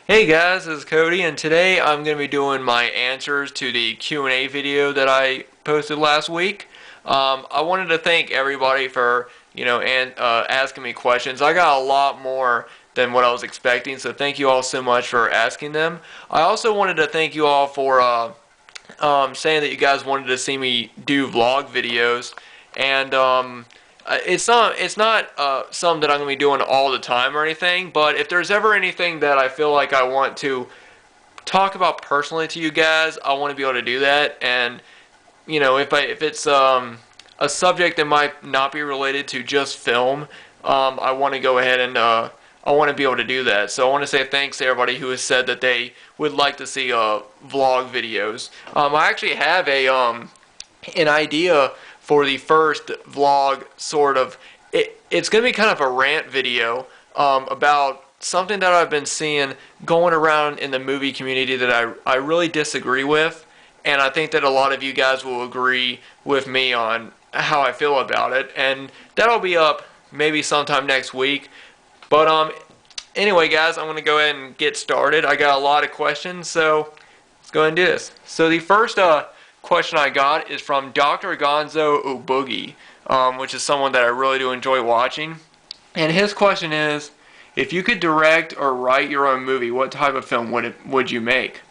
Hey guys, this is Cody, and today I'm going to be doing my answers to the Q&A video that I posted last week. I wanted to thank everybody for, asking me questions. I got a lot more than what I was expecting, so thank you all so much for asking them. I also wanted to thank you all for saying that you guys wanted to see me do vlog videos, and it's not something that I'm gonna be doing all the time or anything. But if there's ever anything that I feel like I want to talk about personally to you guys, I want to be able to do that. And if it's a subject that might not be related to just film, I want to go ahead and I want to be able to do that. So I want to say thanks to everybody who has said that they would like to see vlog videos. I actually have an idea for the first vlog, sort of. It's going to be kind of a rant video about something that I've been seeing going around in the movie community that I really disagree with, and I think that a lot of you guys will agree with me on how I feel about it, and that'll be up maybe sometime next week. But anyway, guys, I'm going to go ahead and get started. I got a lot of questions, so let's go ahead and do this. So the first question I got is from Dr. Gonzo Uboogie, which is someone that I really do enjoy watching. And his question is, if you could direct or write your own movie, what type of film would you make?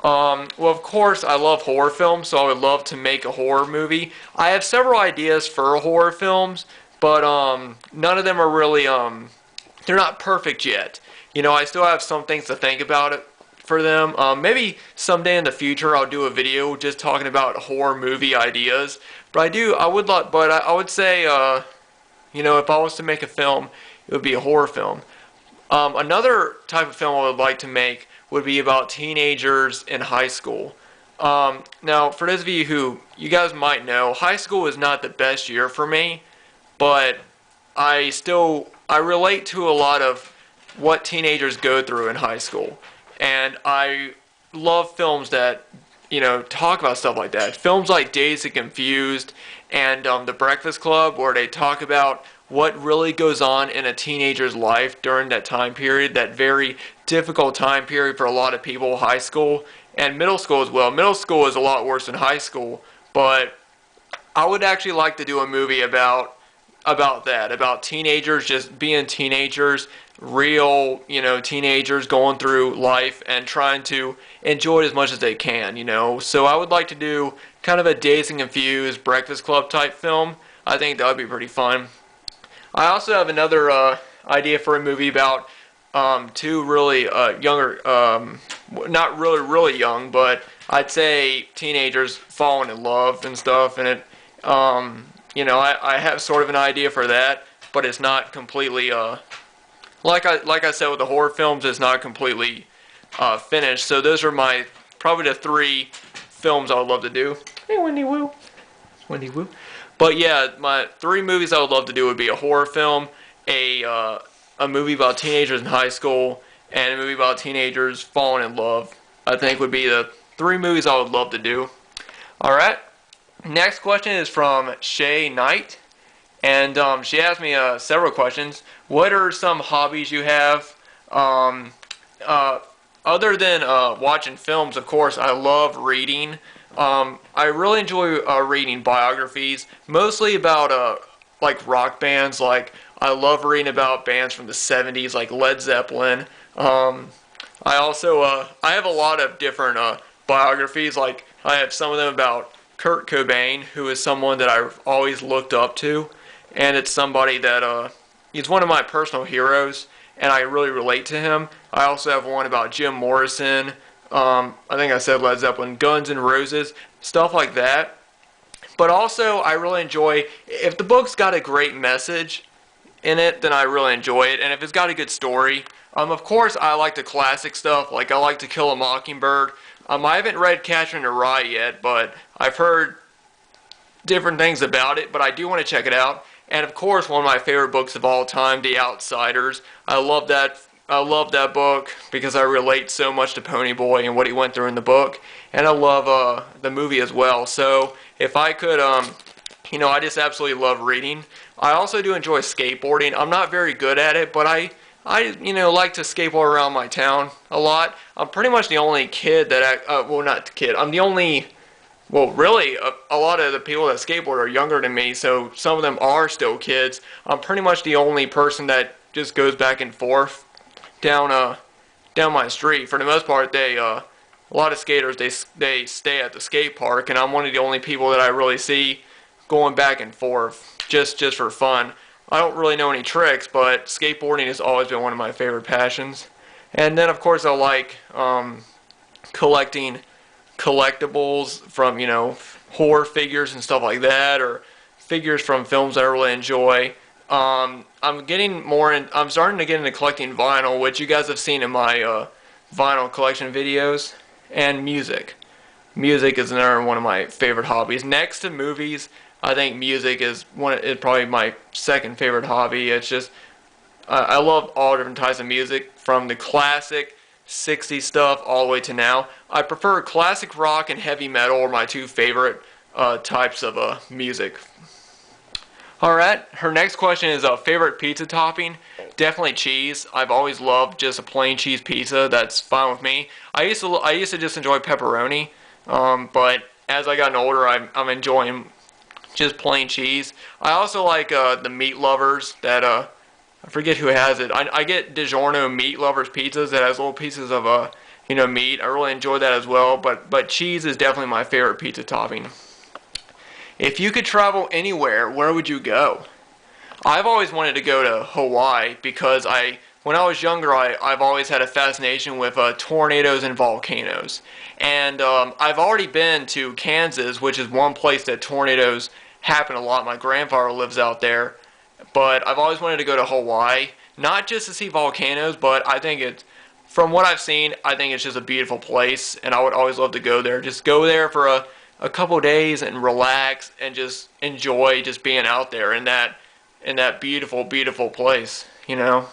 Well, of course, I love horror films, so I would love to make a horror movie. I have several ideas for horror films, but none of them are really, they're not perfect yet. I still have some things to think about it for them. Maybe someday in the future I'll do a video just talking about horror movie ideas. But I would say, if I was to make a film, it would be a horror film. Another type of film I would like to make would be about teenagers in high school. Now, for those of you who, you guys might know, high school is not the best year for me, but I relate to a lot of what teenagers go through in high school. And I love films that, talk about stuff like that. Films like Dazed and Confused and The Breakfast Club, where they talk about what really goes on in a teenager's life during that time period, that very difficult time period for a lot of people, high school and middle school as well. Middle school is a lot worse than high school, but I would actually like to do a movie about that, about teenagers just being teenagers, real, teenagers going through life and trying to enjoy it as much as they can, So I would like to do kind of a Dazed and Confused Breakfast Club type film. I think that would be pretty fun. I also have another idea for a movie about two really younger, not really, really young, but I'd say teenagers falling in love and stuff, and I have sort of an idea for that, but it's not completely, like I said with the horror films, it's not completely finished. So those are probably the three films I would love to do. Hey, Wendy Woo. Wendy Woo. But yeah, my three movies I would love to do would be a horror film, a movie about teenagers in high school, and a movie about teenagers falling in love. I think would be the three movies I would love to do. All right. Next question is from Shay Knight, and she asked me several questions. What are some hobbies you have? Other than watching films, of course, I love reading. I really enjoy reading biographies, mostly about like rock bands. Like I love reading about bands from the 70s, like Led Zeppelin. I also I have a lot of different biographies. Like I have some of them about Kurt Cobain, who is someone that I've always looked up to, and it's somebody that he's one of my personal heroes, and I really relate to him. I also have one about Jim Morrison. I think I said Led Zeppelin, Guns N' Roses, stuff like that. But also, I really enjoy, if the book's got a great message in it, then I really enjoy it. And if it's got a good story, of course, I like the classic stuff. Like I like To Kill a Mockingbird. I haven't read Catcher in the Rye yet, but I've heard different things about it. But I do want to check it out. And of course, one of my favorite books of all time, The Outsiders. I love that book because I relate so much to Ponyboy and what he went through in the book, and I love the movie as well. So if I could, I just absolutely love reading. I also do enjoy skateboarding. I'm not very good at it, but I like to skateboard around my town a lot. I'm pretty much the only kid that well, not the kid. I'm the only well, really, a lot of the people that skateboard are younger than me, so some of them are still kids. I'm pretty much the only person that just goes back and forth down down my street. For the most part, a lot of skaters they stay at the skate park, and I'm one of the only people that I really see going back and forth just for fun. I don't really know any tricks, but skateboarding has always been one of my favorite passions. And then, of course, I like collecting collectibles from, horror figures and stuff like that, or figures from films I really enjoy. I'm starting to get into collecting vinyl, which you guys have seen in my vinyl collection videos, and music. Music is another one of my favorite hobbies. Next to movies, I think music is probably my second favorite hobby. It's just I love all different types of music, from the classic 60s stuff all the way to now. I prefer classic rock and heavy metal are my two favorite types of music. Alright, her next question is a favorite pizza topping. Definitely cheese. I've always loved just a plain cheese pizza. That's fine with me. I used to just enjoy pepperoni, but as I gotten older, I'm enjoying just plain cheese. I also like the meat lovers that I forget who has it. I get DiGiorno meat lovers pizzas that has little pieces of meat. I really enjoy that as well. But cheese is definitely my favorite pizza topping. If you could travel anywhere, where would you go? I've always wanted to go to Hawaii because when I was younger, I've always had a fascination with tornadoes and volcanoes. And I've already been to Kansas, which is one place that tornadoes happen a lot. My grandfather lives out there. But I've always wanted to go to Hawaii, not just to see volcanoes, but I think from what I've seen, I think it's just a beautiful place, and I would always love to go there. Just go there for a couple days and relax and just enjoy just being out there in that beautiful, beautiful place, and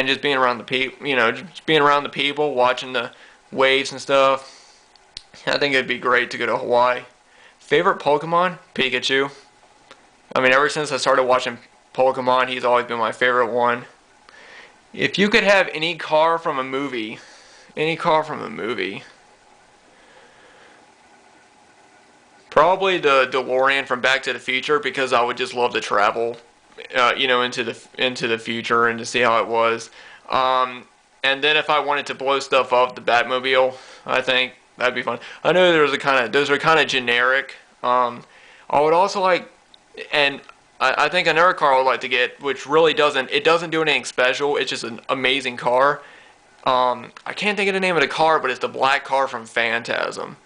just being around the people, just being around the people, watching the waves and stuff. I think it'd be great to go to Hawaii. Favorite Pokemon? Pikachu. I mean, ever since I started watching Pokemon, he's always been my favorite one. If you could have any car from a movie, probably the DeLorean from Back to the Future, because I would just love to travel, into the future and to see how it was. And then if I wanted to blow stuff up, the Batmobile, I think that'd be fun. I know those are kind of generic. I would also like. And I think another car I would like to get, which really doesn't do anything special. It's just an amazing car. I can't think of the name of the car, but it's the black car from Phantasm.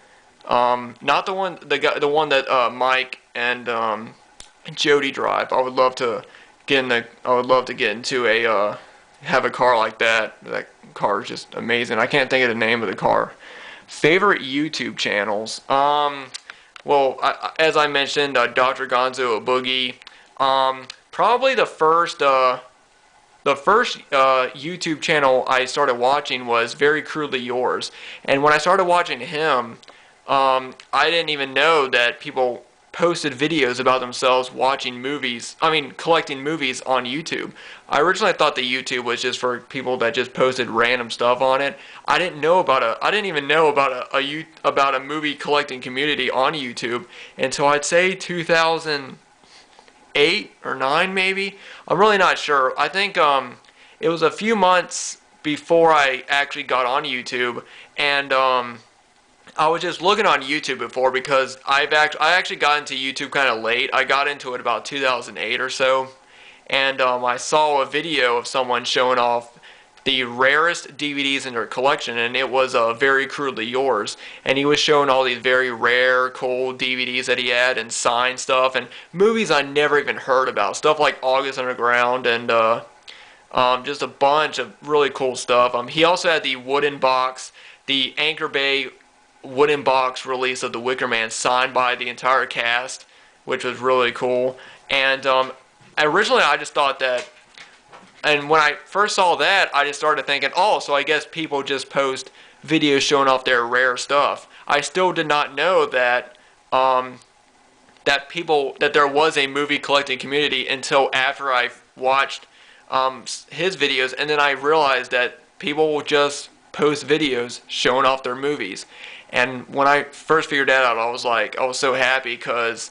Not the one that Mike and Jody drive. I would love to get into have a car like that. That car is just amazing. I can't think of the name of the car. Favorite YouTube channels. Well, as I mentioned, Dr. Gonzo a Boogie. Probably the first YouTube channel I started watching was Very Crudely Yours. And when I started watching him, I didn't even know that people posted videos about themselves collecting movies on YouTube. I originally thought that YouTube was just for people that just posted random stuff on it. I didn't even know about a movie collecting community on YouTube until I'd say 2008 or 9 maybe. I'm really not sure. I think it was a few months before I actually got on YouTube, and I was just looking on YouTube before because I actually got into YouTube kind of late. I got into it about 2008 or so, and I saw a video of someone showing off the rarest DVDs in their collection, and it was Very Crudely Yours, and he was showing all these very rare, cool DVDs that he had and signed stuff and movies I never even heard about, stuff like August Underground and just a bunch of really cool stuff. He also had the wooden box, the Anchor Bay wooden box release of The Wicker Man signed by the entire cast, which was really cool. And originally I just thought that, and when I first saw that, I just started thinking, oh, so I guess people just post videos showing off their rare stuff. I still did not know that that there was a movie collecting community until after I watched his videos, and then I realized that people will just post videos showing off their movies. And when I first figured that out, I was so happy because,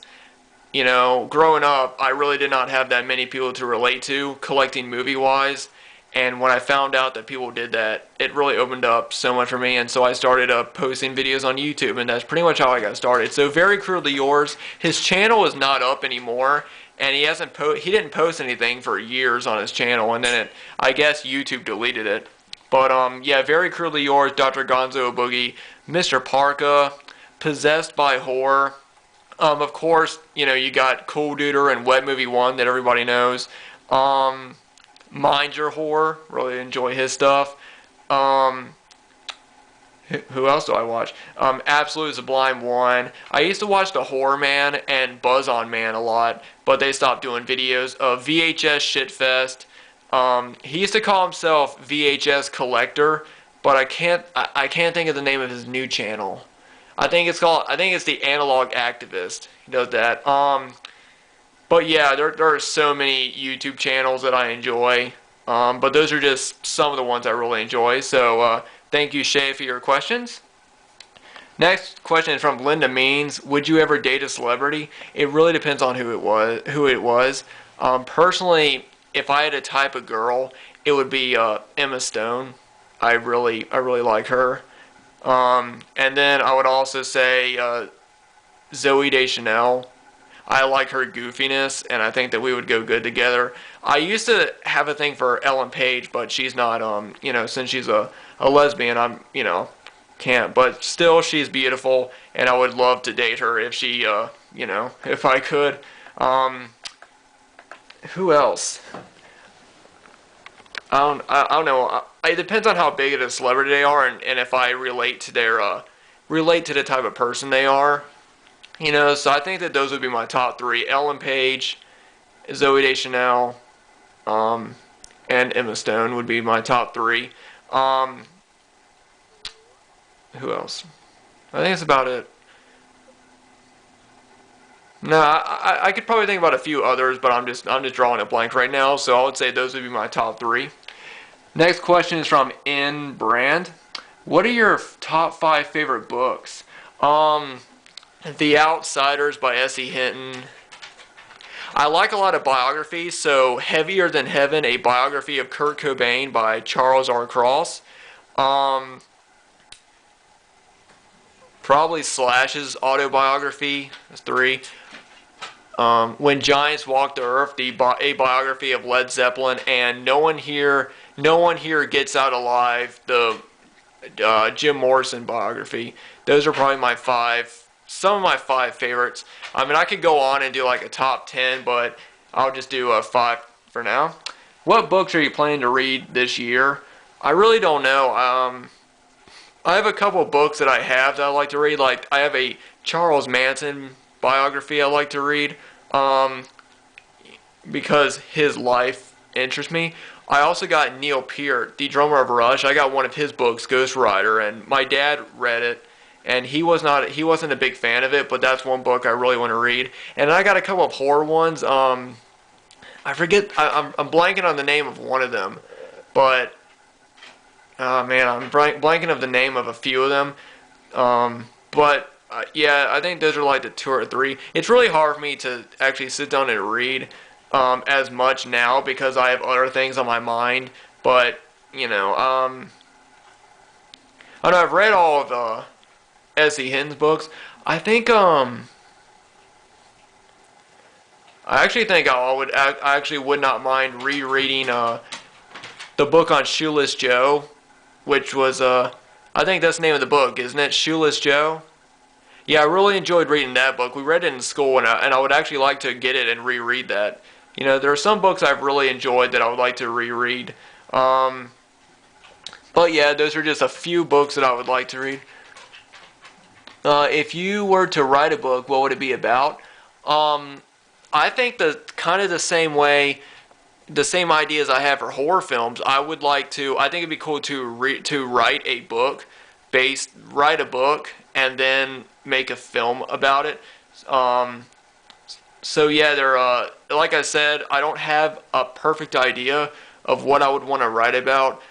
growing up, I really did not have that many people to relate to collecting movie wise. And when I found out that people did that, it really opened up so much for me. And so I started posting videos on YouTube, and that's pretty much how I got started. So very crudely yours. His channel is not up anymore, and he didn't post anything for years on his channel, and then I guess YouTube deleted it. But yeah, very crudely yours, Dr. Gonzo Boogie, Mr. Parka, Possessed by Horror. Of course, you got Cool Duder and Wet Movie 1 that everybody knows. Mind Your Horror, really enjoy his stuff. Who else do I watch? Absolute Sublime 1. I used to watch The Horror Man and Buzz On Man a lot, but they stopped doing videos. VHS Shitfest. He used to call himself VHS Collector, but I can't think of the name of his new channel. I think it's the Analog Activist. He does that. But yeah, there are so many YouTube channels that I enjoy. But those are just some of the ones I really enjoy. So thank you, Shay, for your questions. Next question is from Linda Means. Would you ever date a celebrity? It really depends on who it was. Personally, if I had to type a girl, it would be Emma Stone. I really like her. And then I would also say Zooey Deschanel. I like her goofiness, and I think that we would go good together. I used to have a thing for Ellen Page, but she's not, since she's a lesbian, can't. But still, she's beautiful, and I would love to date her if she, if I could. Who else? I don't know. It depends on how big of a celebrity they are, and if I relate to the type of person they are. So I think that those would be my top three: Ellen Page, Zooey Deschanel, and Emma Stone would be my top three. Who else? I think that's about it. No, I could probably think about a few others, but I'm just drawing a blank right now. So I would say those would be my top three. Next question is from N Brand. What are your top 5 favorite books? The Outsiders by S.E. Hinton. I like a lot of biographies, so Heavier Than Heaven, a biography of Kurt Cobain by Charles R. Cross. Probably Slash's autobiography. That's 3. When Giants Walk the Earth, a biography of Led Zeppelin, and No One Here Gets Out Alive, the Jim Morrison biography. Those are probably some of my 5 favorites. I mean, I could go on and do like a top 10, but I'll just do 5 for now. What books are you planning to read this year? I really don't know. I have a couple books that I like to read. Like, I have a Charles Manson biography I like to read because his life interests me. I also got Neil Peart, the drummer of Rush. I got one of his books, Ghost Rider, and my dad read it, and he wasn't a big fan of it, but that's one book I really want to read. And I got a couple of horror ones. I forget. I'm blanking on the name of one of them, but man, I'm blanking of the name of a few of them. But yeah, I think those are like the 2 or 3. It's really hard for me to actually sit down and read as much now because I have other things on my mind. But I don't know. I've read all of S.E. Hinton's books. I think I actually think I actually would not mind rereading the book on Shoeless Joe, which was I think that's the name of the book, isn't it? Shoeless Joe. Yeah, I really enjoyed reading that book. We read it in school, and I would actually like to get it and reread that. There are some books I've really enjoyed that I would like to reread. But yeah, those are just a few books that I would like to read. If you were to write a book, what would it be about? I think kind of the same way, the same ideas I have for horror films. I think it'd be cool to write a book, and then make a film about it. So yeah, like I said, I don't have a perfect idea of what I would want to write about.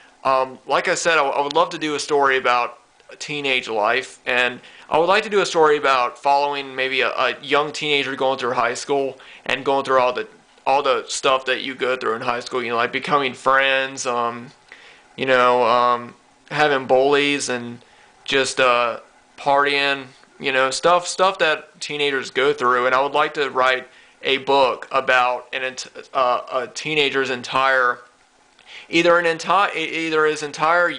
Like I said, I would love to do a story about teenage life, and I would like to do a story about following maybe a young teenager going through high school and going through all the stuff that you go through in high school. You know, like becoming friends, you know, having bullies and just partying. You know, stuff that teenagers go through, and I would like to write a book about a teenager's entire either his entire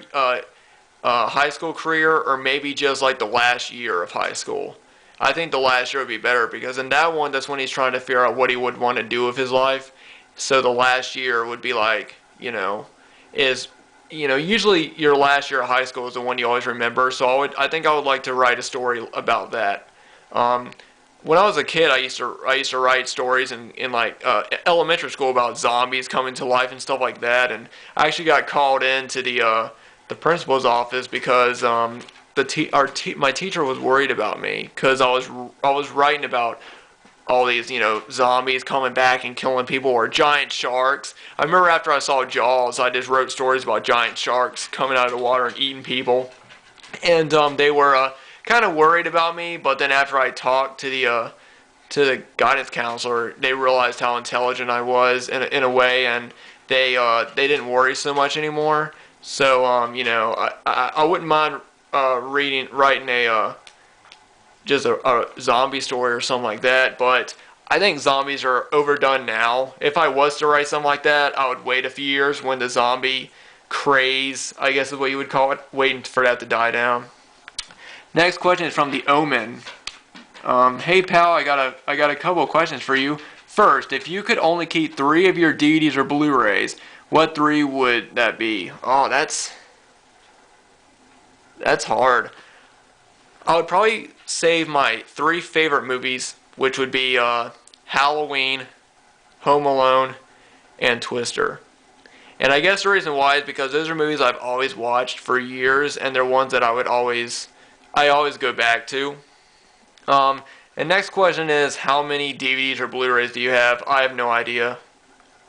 high school career, or maybe just like the last year of high school. I think the last year would be better, because in that one, that's when he's trying to figure out what he would want to do with his life. So the last year would be like, usually your last year of high school is the one you always remember. So I think I would like to write a story about that. When I was a kid, I used to write stories in like elementary school about zombies coming to life and stuff like that. And I actually got called into the principal's office because my teacher was worried about me, because I was writing about all these zombies coming back and killing people, or giant sharks. I remember after I saw Jaws, I just wrote stories about giant sharks coming out of the water and eating people, and they were kind of worried about me. But then after I talked to the guidance counselor, they realized how intelligent I was in a way, and they didn't worry so much anymore. So I wouldn't mind writing just a zombie story or something like that. But I think zombies are overdone now. If I was to write something like that, I would wait a few years when the zombie craze, I guess is what you would call it, waiting for that to die down. Next question is from the Omen. Hey pal, I got a couple of questions for you. First, if you could only keep 3 of your DVDs or Blu-rays, what 3 would that be? Oh, that's hard. I would probably save my 3 favorite movies, which would be Halloween, Home Alone, and Twister. And I guess the reason why is because those are movies I've always watched for years, and they're ones that I always go back to. And next question is, how many DVDs or Blu-rays do you have? I have no idea.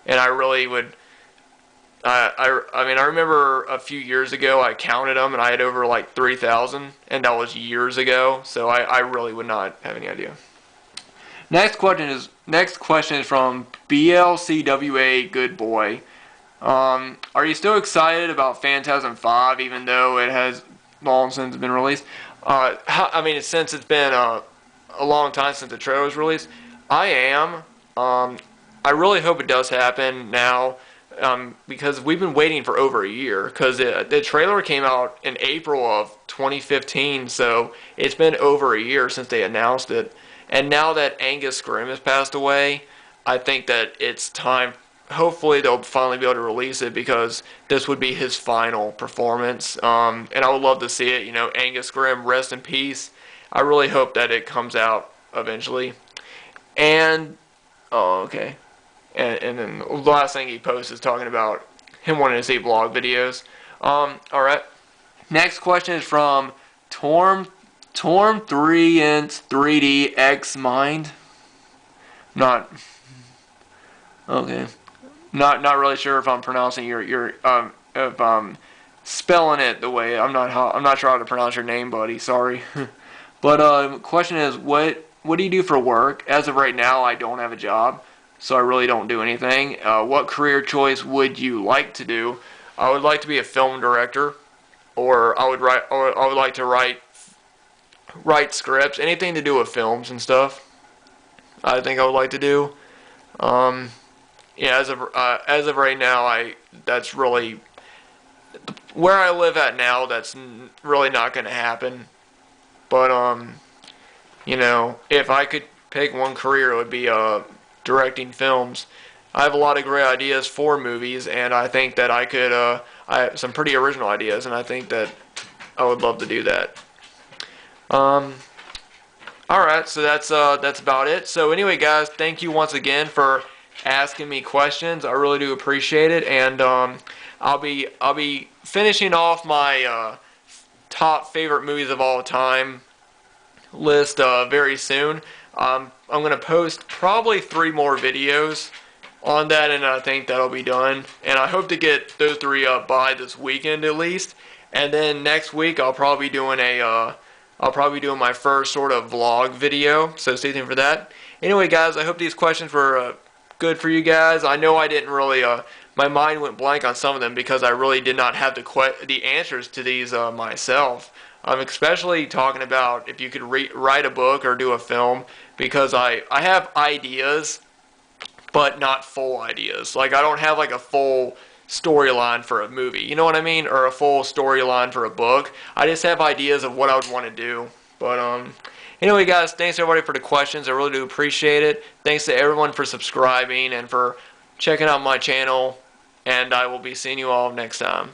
And I really would... I mean, I remember a few years ago I counted them, and I had over like 3,000, and that was years ago. So I really would not have any idea. Next question is from BLCWA Good Boy. Are you still excited about Phantasm 5, even though it has long since been released? Since it's been a long time since the trailer was released, I am. I really hope it does happen now. Because we've been waiting for over a year, because the trailer came out in April of 2015, so it's been over a year since they announced it. And now that Angus Scrimm has passed away, I think that it's time. Hopefully they'll finally be able to release it, because this would be his final performance, and I would love to see it. Angus Scrimm, rest in peace. I really hope that it comes out eventually. And okay. And then the last thing he posts is talking about him wanting to see vlog videos. Alright. Next question is from Torm 3-inch 3D X Mind. Not really sure if I'm pronouncing if I'm spelling it the way I'm not sure how to pronounce your name, buddy. Sorry. But question is, what do you do for work? As of right now, I don't have a job, so I really don't do anything. What career choice would you like to do? I would like to be a film director, or I would like to write scripts, anything to do with films and stuff. I think I would like to do. As of right now, that's really where I live at now. That's really not going to happen. But if I could pick one career, it would be directing films. I have a lot of great ideas for movies, and I think that I have some pretty original ideas, and I think that I would love to do that. Alright, so that's about it. So anyway, guys, thank you once again for asking me questions. I really do appreciate it, and I'll be finishing off my top favorite movies of all time list very soon. I'm going to post probably 3 more videos on that, and I think that'll be done. And I hope to get those 3 up by this weekend at least. And then next week I'll probably be doing my first sort of vlog video, so stay tuned for that. Anyway, guys, I hope these questions were good for you guys. I know I didn't really, my mind went blank on some of them because I really did not have the answers to these myself. Especially talking about if you could write a book or do a film, because I have ideas, but not full ideas. Like, I don't have like a full storyline for a movie, you know what I mean? Or a full storyline for a book. I just have ideas of what I would want to do. But anyway, guys, thanks everybody for the questions. I really do appreciate it. Thanks to everyone for subscribing and for checking out my channel. And I will be seeing you all next time.